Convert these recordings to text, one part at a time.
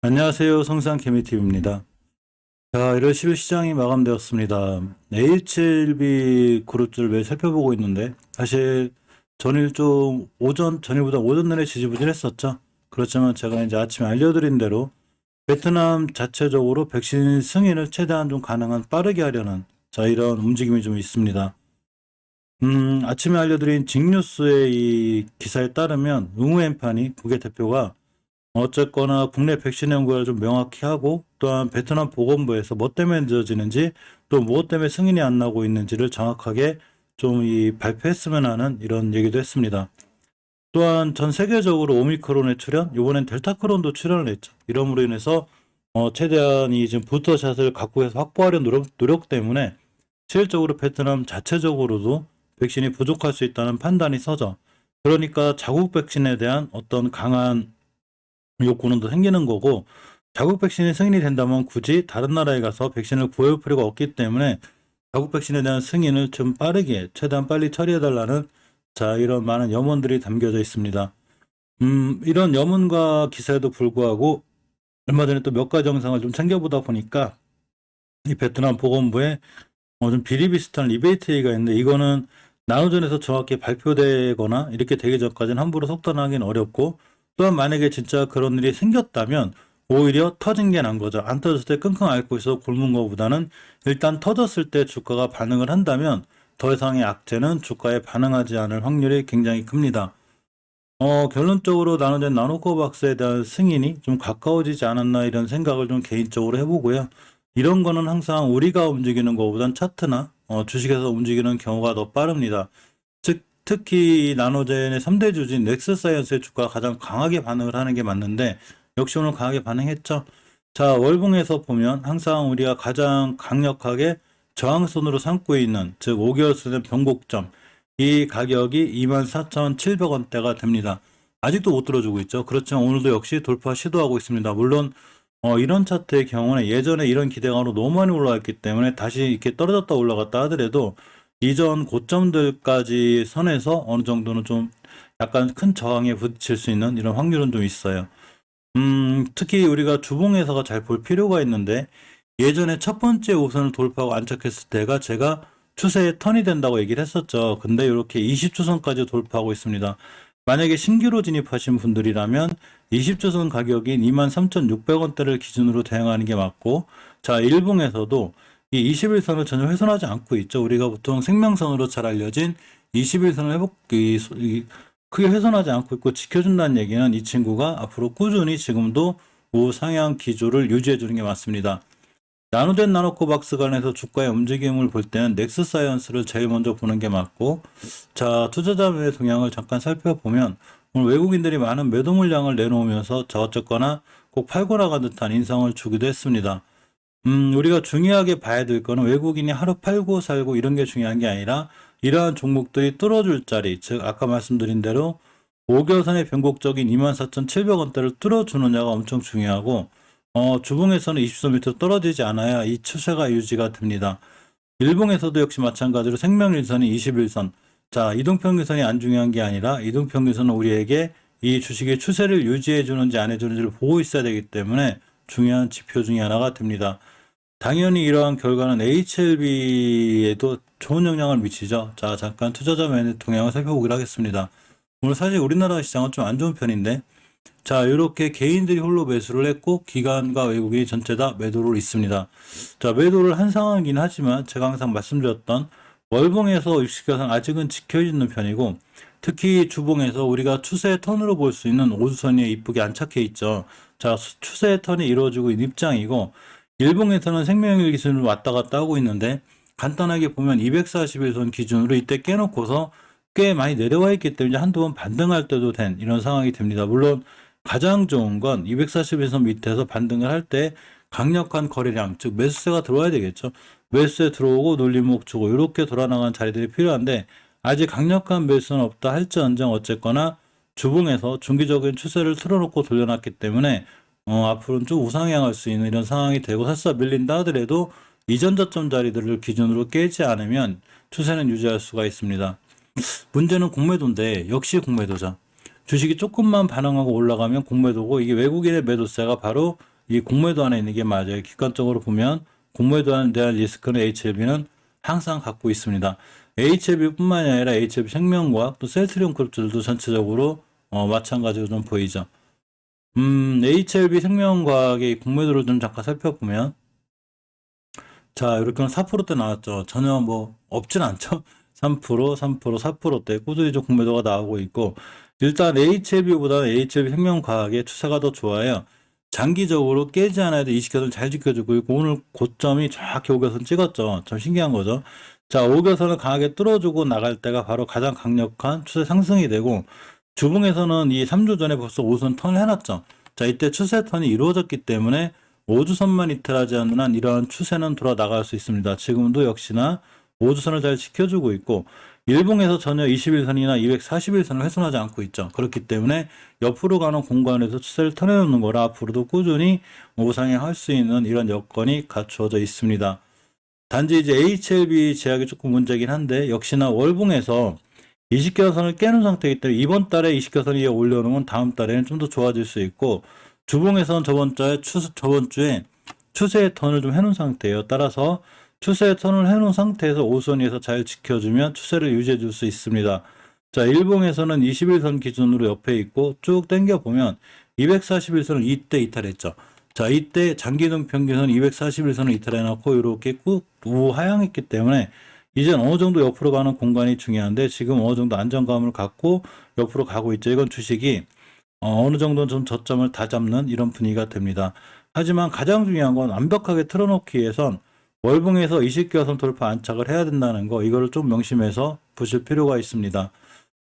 안녕하세요. 성상개미TV입니다. 자, 1월 10일 시장이 마감되었습니다. HLB 그룹들 매일 살펴보고 있는데, 사실 전일 좀 전일보다 오전 내내 지지부진했었죠. 그렇지만 제가 이제 아침에 알려드린 대로 베트남 자체적으로 백신 승인을 최대한 좀 가능한 빠르게 하려는 이런 움직임이 좀 있습니다. 아침에 알려드린 직뉴스의 이 기사에 따르면 응우엔판이 국외 대표가 어쨌거나 국내 백신 연구를 좀 명확히 하고, 또한 베트남 보건부에서 뭐 때문에 늦어지는지, 또 무엇 때문에 승인이 안 나고 있는지를 정확하게 좀 발표했으면 하는 이런 얘기도 했습니다. 또한 전 세계적으로 오미크론의 출현, 이번엔 델타크론도 출현을 했죠. 이러므로 인해서 최대한 이 지금 부스터샷을 각국에서 확보하려는 노력 때문에 실질적으로 베트남 자체적으로도 백신이 부족할 수 있다는 판단이 서죠. 그러니까 자국 백신에 대한 어떤 강한 욕구는 더 생기는 거고, 자국 백신이 승인이 된다면 굳이 다른 나라에 가서 백신을 구할 필요가 없기 때문에 자국 백신에 대한 승인을 좀 빠르게 최대한 빨리 처리해달라는 이런 많은 염원들이 담겨져 있습니다. 이런 염원과 기사에도 불구하고 얼마 전에 또 몇 가지 영상을 좀 챙겨보다 보니까 이 베트남 보건부에 좀 비리비슷한 리베이트 얘기가 있는데, 이거는 나누전에서 정확히 발표되거나 이렇게 되기 전까지는 함부로 속단하기는 어렵고, 또한 만약에 진짜 그런 일이 생겼다면 오히려 터진 게 난 거죠. 안 터졌을 때 끙끙 앓고 있어 굶은 것보다는 일단 터졌을 때 주가가 반응을 한다면 더 이상의 악재는 주가에 반응하지 않을 확률이 굉장히 큽니다. 결론적으로 나누된 나노코박스에 대한 승인이 좀 가까워지지 않았나 이런 생각을 좀 개인적으로 해보고요. 이런 거는 항상 우리가 움직이는 것보단 차트나 주식에서 움직이는 경우가 더 빠릅니다. 특히 나노젠의 3대 주진 넥스사이언스의 주가가 가장 강하게 반응을 하는 게 맞는데, 역시 오늘 강하게 반응했죠. 자, 월봉에서 보면 항상 우리가 가장 강력하게 저항선으로 삼고 있는, 즉 5개월 수는 변곡점, 이 가격이 24,700원대가 됩니다. 아직도 못 들어주고 있죠. 그렇지만 오늘도 역시 돌파 시도하고 있습니다. 물론 이런 차트의 경우는 예전에 이런 기대감으로 너무 많이 올라왔기 때문에 다시 이렇게 떨어졌다 올라갔다 하더라도 이전 고점들까지 선에서 어느 정도는 좀 약간 큰 저항에 부딪힐 수 있는 이런 확률은 좀 있어요. 특히 우리가 주봉에서가 잘 볼 필요가 있는데, 예전에 첫 번째 우선을 돌파하고 안착했을 때가 제가 추세의 턴이 된다고 얘기를 했었죠. 근데 이렇게 20주선까지 돌파하고 있습니다. 만약에 신규로 진입하신 분들이라면 20주선 가격인 23,600원대를 기준으로 대응하는 게 맞고, 자, 일봉에서도 이 21선을 전혀 훼손하지 않고 있죠. 우리가 보통 생명선으로 잘 알려진 21선을 크게 훼손하지 않고 있고 지켜준다는 얘기는 이 친구가 앞으로 꾸준히 지금도 우상향 기조를 유지해 주는 게 맞습니다. 나누된 나노코박스 관련해서 주가의 움직임을 볼 때는 넥스사이언스를 제일 먼저 보는 게 맞고, 자, 투자자의 동향을 잠깐 살펴보면 오늘 외국인들이 많은 매도 물량을 내놓으면서 어쨌거나 꼭 팔고 나간 듯한 인상을 주기도 했습니다. 우리가 중요하게 봐야 될 거는 외국인이 하루 팔고 살고 이런 게 중요한 게 아니라 이러한 종목들이 뚫어줄 자리, 즉 아까 말씀드린 대로 5개월선의 변곡적인 24,700원대를 뚫어주느냐가 엄청 중요하고, 주봉에서는 20선 밑으로 떨어지지 않아야 이 추세가 유지가 됩니다. 일봉에서도 역시 마찬가지로 생명일선이 21선, 자, 이동평균선이 안 중요한 게 아니라 이동평균선은 우리에게 이 주식의 추세를 유지해 주는지 안 해주는지를 보고 있어야 되기 때문에 중요한 지표 중에 하나가 됩니다. 당연히 이러한 결과는 HLB에도 좋은 영향을 미치죠. 자, 잠깐 투자자 매매 동향을 살펴보기로 하겠습니다. 오늘 사실 우리나라 시장은 좀 안 좋은 편인데, 자, 이렇게 개인들이 홀로 매수를 했고 기관과 외국인이 전체 다 매도를 있습니다. 자, 매도를 한 상황이긴 하지만 제가 항상 말씀드렸던 월봉에서 60개선 아직은 지켜지는 편이고, 특히 주봉에서 우리가 추세의 턴으로 볼 수 있는 5주선이 이쁘게 안착해 있죠. 자, 추세의 턴이 이루어지고 있는 입장이고, 일봉에서는 생명일 기준으로 왔다 갔다 하고 있는데, 간단하게 보면 241선 기준으로 이때 깨놓고서 꽤 많이 내려와 있기 때문에 한두 번 반등할 때도 된 이런 상황이 됩니다. 물론 가장 좋은 건 241선 밑에서 반등을 할 때 강력한 거래량, 즉 매수세가 들어와야 되겠죠. 매수세 들어오고 눌림목 주고 이렇게 돌아나간 자리들이 필요한데, 아직 강력한 매수는 없다 할지언정 어쨌거나 주봉에서 중기적인 추세를 틀어놓고 돌려놨기 때문에 앞으로는 좀 우상향할 수 있는 이런 상황이 되고, 설사 밀린다 하더라도 이전 저점 자리들을 기준으로 깨지 않으면 추세는 유지할 수가 있습니다. 문제는 공매도인데 역시 공매도죠. 주식이 조금만 반응하고 올라가면 공매도고, 이게 외국인의 매도세가 바로 이 공모회도 안에 있는 게 맞아요. 객관적으로 보면 공모회도에 대한 리스크는 HLB는 항상 갖고 있습니다. HLB뿐만이 아니라 HLB 생명과학 또 셀트리온 그룹들도 전체적으로 마찬가지로 좀 보이죠. HLB 생명과학의 공모회도를 좀 잠깐 살펴보면 자, 이렇게 4%대 나왔죠. 전혀 뭐 없진 않죠. 3%, 3%, 4%대 꾸준히 좀 공매도가 나오고 있고 일단 HLB보다는 HLB 생명과학의 추세가 더 좋아요. 장기적으로 깨지 않아야 돼. 20개선 잘 지켜주고 있고 오늘 고점이 정확히 5개선 찍었죠. 참 신기한 거죠. 자, 5개선을 강하게 뚫어주고 나갈 때가 바로 가장 강력한 추세 상승이 되고 주봉에서는 이 3주 전에 벌써 5선 턴을 해놨죠. 자, 이때 추세 턴이 이루어졌기 때문에 5주선만 이탈하지 않는 한 이러한 추세는 돌아 나갈 수 있습니다. 지금도 역시나 5주선을 잘 지켜주고 있고 일봉에서 전혀 21선이나 241선을 훼손하지 않고 있죠. 그렇기 때문에 옆으로 가는 공간에서 추세를 턴해놓는 거라 앞으로도 꾸준히 우상향할 수 있는 이런 여건이 갖추어져 있습니다. 단지 이제 HLB 제약이 조금 문제긴 한데 역시나 월봉에서 20개선을 깨는 상태이기 때문에 이번 달에 20개선이 올려놓으면 다음 달에는 좀 더 좋아질 수 있고 주봉에서는 저번 주에 추세의 턴을 좀 해놓은 상태예요. 따라서 추세의 턴을 해놓은 상태에서 5선에서 잘 지켜주면 추세를 유지해 줄 수 있습니다. 자, 일봉에서는 21선 기준으로 옆에 있고 쭉 당겨보면 241선을 이때 이탈했죠. 자, 이때 장기등 평균선 241선을 이탈해놓고 이렇게 꾹 우하향했기 때문에 이제 어느 정도 옆으로 가는 공간이 중요한데 지금 어느 정도 안정감을 갖고 옆으로 가고 있죠. 이건 주식이 어느 정도는 좀 저점을 다 잡는 이런 분위기가 됩니다. 하지만 가장 중요한 건 완벽하게 틀어놓기 위해선 월봉에서 20개선 돌파 안착을 해야 된다는 거 이거를 좀 명심해서 보실 필요가 있습니다.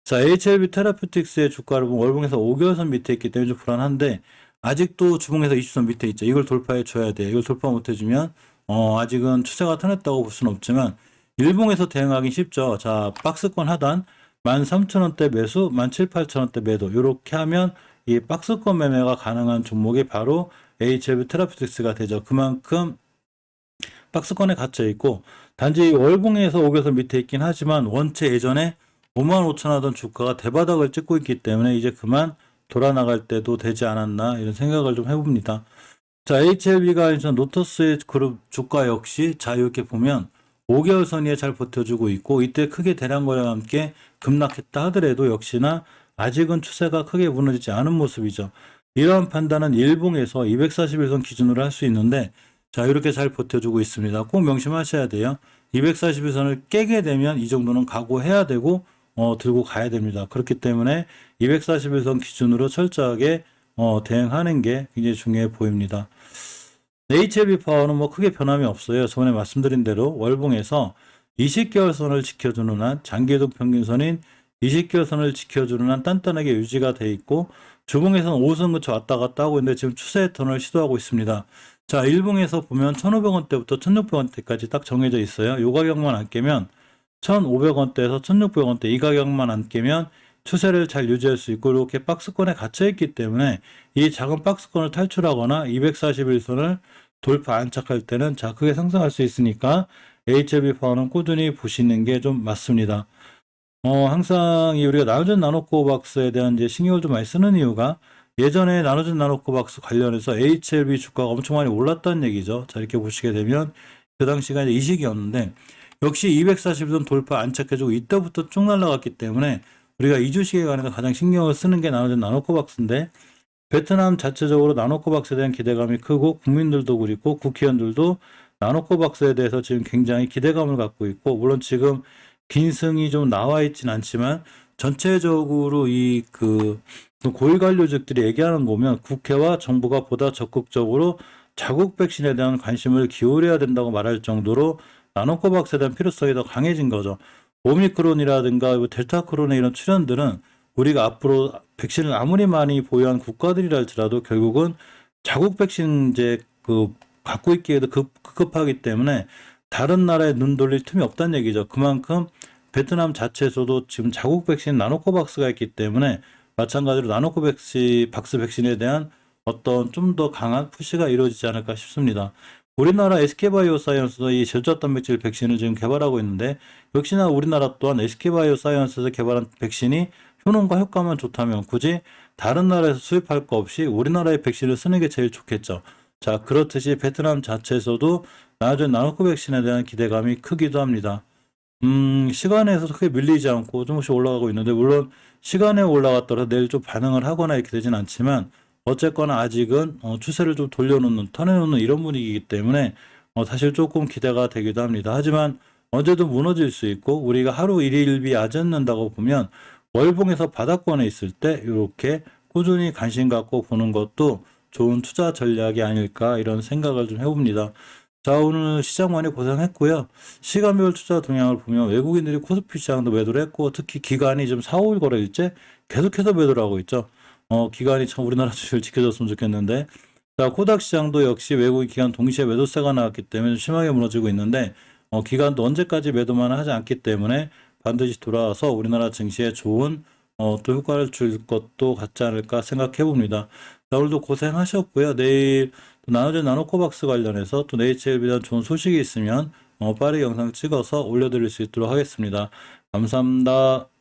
자, HLB 테라퓨틱스의 주가를 보면 월봉에서 5개선 밑에 있기 때문에 좀 불안한데 아직도 주봉에서 20선 밑에 있죠. 이걸 돌파해 줘야 돼요. 이걸 돌파 못 해주면 아직은 추세가 턴했다고 볼 수는 없지만 일봉에서 대응하기 쉽죠. 자, 박스권 하단 13,000원대 매수, 17,800원대 매도 이렇게 하면 이 박스권 매매가 가능한 종목이 바로 HLB 테라퓨틱스가 되죠. 그만큼 박스권에 갇혀 있고 단지 월봉에서 5개선 밑에 있긴 하지만 원체 예전에 55,000원 하던 주가가 대바닥을 찍고 있기 때문에 이제 그만 돌아 나갈 때도 되지 않았나 이런 생각을 좀 해봅니다. 자, HLB가 이제 노터스의 그룹 주가 역시 자 이렇게 보면 5개월 선이에 잘 버텨주고 있고 이때 크게 대량 거래와 함께 급락했다 하더라도 역시나 아직은 추세가 크게 무너지지 않은 모습이죠. 이러한 판단은 일봉에서 241선 기준으로 할 수 있는데 자 이렇게 잘 버텨주고 있습니다. 꼭 명심하셔야 돼요. 241선을 깨게 되면 이 정도는 각오해야 되고 들고 가야 됩니다. 그렇기 때문에 241선 기준으로 철저하게 대응하는 게 굉장히 중요해 보입니다. HLB 파워는 뭐 크게 변함이 없어요. 저번에 말씀드린 대로 월봉에서 20개월 선을 지켜주는 한 장기이동 평균선인 20개월 선을 지켜주는 한 단단하게 유지가 돼 있고 주봉에서는 5선 근처 왔다 갔다 하고 있는데 지금 추세의 턴을 시도하고 있습니다. 자, 일봉에서 보면 1,500원대부터 1,600원대까지 딱 정해져 있어요. 이 가격만 안 깨면 1,500원대에서 1,600원대 이 가격만 안 깨면 추세를 잘 유지할 수 있고 이렇게 박스권에 갇혀 있기 때문에 이 작은 박스권을 탈출하거나 241선을 돌파 안착할 때는 자 크게 상승할 수 있으니까 HLB 파워는 꾸준히 보시는 게 좀 맞습니다. 항상 우리가 나눠진 나노코박스에 대한 이제 신경을 좀 많이 쓰는 이유가 예전에 나눠진 나노코박스 관련해서 HLB 주가가 엄청 많이 올랐다는 얘기죠. 자, 이렇게 보시게 되면 그 당시가 이제 이 시기였는데 역시 241선 돌파 안착해주고 이때부터 쭉 날아갔기 때문에 우리가 이 주식에 관해서 가장 신경을 쓰는 게 나눠진 나노코박스인데 베트남 자체적으로 나노코박스에 대한 기대감이 크고 국민들도 그렇고 국회의원들도 나노코박스에 대해서 지금 굉장히 기대감을 갖고 있고 물론 지금 긴승이 좀 나와 있진 않지만 전체적으로 이 고위 관료직들이 얘기하는 거 보면 국회와 정부가 보다 적극적으로 자국 백신에 대한 관심을 기울여야 된다고 말할 정도로 나노코박스에 대한 필요성이 더 강해진 거죠. 오미크론이라든가 델타크론의 이런 출현들은 우리가 앞으로 백신을 아무리 많이 보유한 국가들이라 할지라도 결국은 자국 백신 이제 갖고 있기에도 급급하기 때문에 다른 나라에 눈 돌릴 틈이 없다는 얘기죠. 그만큼 베트남 자체에서도 지금 자국 백신 나노코박스가 있기 때문에 마찬가지로 나노코박스 백신에 대한 어떤 좀 더 강한 푸시가 이루어지지 않을까 싶습니다. 우리나라 SK바이오사이언스도 이 제조자 단백질 백신을 지금 개발하고 있는데 역시나 우리나라 또한 SK바이오사이언스에서 개발한 백신이 효능과 효과만 좋다면 굳이 다른 나라에서 수입할 거 없이 우리나라의 백신을 쓰는 게 제일 좋겠죠. 자, 그렇듯이 베트남 자체에서도 나눠진 나노코 백신에 대한 기대감이 크기도 합니다. 시간에서 크게 밀리지 않고 조금씩 올라가고 있는데, 물론 시간에 올라갔더라도 내일 좀 반응을 하거나 이렇게 되진 않지만, 어쨌거나 아직은 추세를 좀 돌려놓는, 턴해놓는 이런 분위기이기 때문에 사실 조금 기대가 되기도 합니다. 하지만 언제든 무너질 수 있고, 우리가 하루 일일비 아짓는다고 보면 월봉에서 바닥권에 있을 때 이렇게 꾸준히 관심 갖고 보는 것도 좋은 투자 전략이 아닐까 이런 생각을 좀 해봅니다. 자, 오늘 시장 많이 고생했고요. 시간별 투자 동향을 보면 외국인들이 코스피 시장도 매도를 했고, 특히 기관이 지금 4, 5일 거래일째 계속해서 매도를 하고 있죠. 기관이 참 우리나라 주식을 지켜줬으면 좋겠는데, 자, 코닥 시장도 역시 외국인 기관 동시에 매도세가 나왔기 때문에 심하게 무너지고 있는데, 기관도 언제까지 매도만 하지 않기 때문에 반드시 돌아와서 우리나라 증시에 좋은 또 효과를 줄 것도 같지 않을까 생각해 봅니다. 자, 오늘도 고생하셨고요. 내일 또 나눠진 나노코박스 관련해서 또 네이처일비에 대한 좋은 소식이 있으면 빠르게 영상 찍어서 올려드릴 수 있도록 하겠습니다. 감사합니다.